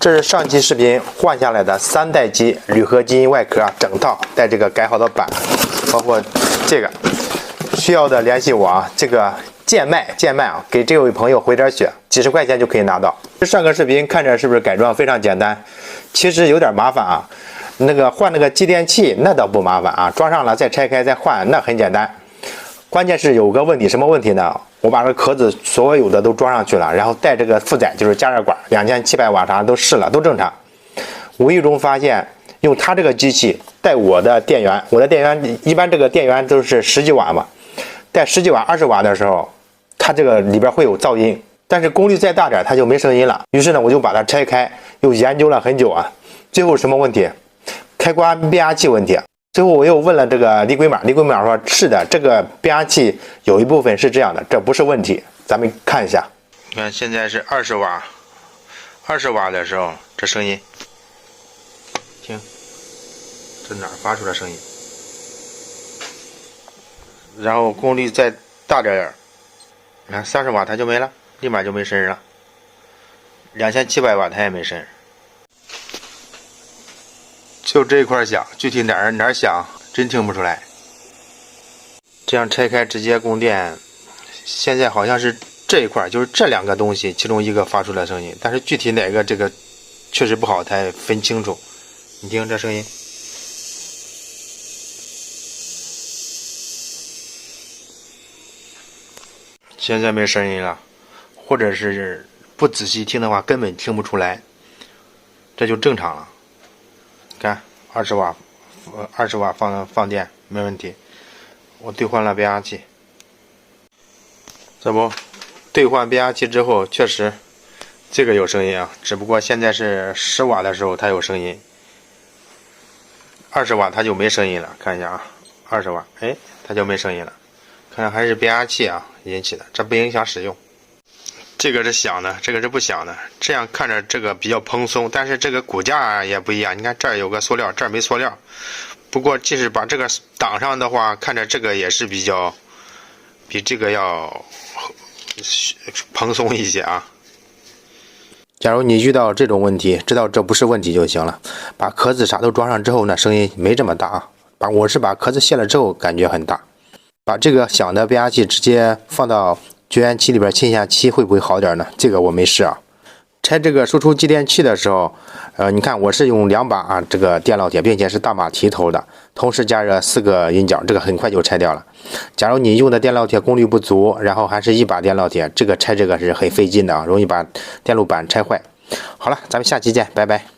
这是上期视频换下来的3代机铝合金外壳整套，带这个改好的板，包括这个。需要的联系我啊，这个贱卖啊，给这位朋友回点血，几十块钱就可以拿到。上个视频看着是不是改装非常简单？其实有点麻烦啊。那个换那个继电器那倒不麻烦啊，装上了再拆开再换那很简单。关键是有个问题，什么问题呢？我把这壳子所有的都装上去了，然后带这个负载就是加热管2700瓦啥都试了，都正常。无意中发现用它这个机器带我的电源一般这个电源都是10几瓦嘛，带10几瓦20瓦的时候，它这个里边会有噪音，但是功率再大点它就没声音了。于是呢，我就把它拆开，又研究了很久啊，最后什么问题？开关变压器问题。最后我又问了这个立规码，立规码说是的，这个变压器有一部分是这样的，这不是问题。咱们看一下，你看现在是20瓦的时候，这声音，听，这哪儿发出来声音？然后功率再大点，你看30瓦它就没了，立马就没声了。2700瓦它也没声。就这一块响，具体哪儿响真听不出来。这样拆开直接供电，现在好像是这一块，就是这2个东西其中一个发出来声音，但是具体哪个这个确实不好太分清楚。你听这声音，现在没声音了，或者是不仔细听的话根本听不出来，这就正常了。看20瓦放电没问题。我兑换了变压器，这不兑换变压器之后确实这个有声音啊，只不过现在是10瓦的时候它有声音，20瓦它就没声音了。看一下啊，20瓦哎它就没声音了，看还是变压器啊引起的，这不影响使用。这个是响的，这个是不响的，这样看着这个比较蓬松，但是这个骨架也不一样。你看这儿有个塑料，这儿没塑料。不过即使把这个挡上的话，看着这个也是比这个要蓬松一些啊。假如你遇到这种问题，知道这不是问题就行了。把壳子啥都装上之后呢，声音没这么大啊。我是把壳子卸了之后感觉很大。把这个响的变压器直接放到绝缘器里边沁一下漆，会不会好点呢？这个我没试啊。拆这个输出继电器的时候，你看我是用2把啊这个电烙铁，并且是大马蹄头的，同时加热4个银角，这个很快就拆掉了。假如你用的电烙铁功率不足，然后还是1把电烙铁，这个拆这个是很费劲的啊，容易把电路板拆坏。好了，咱们下期见，拜拜。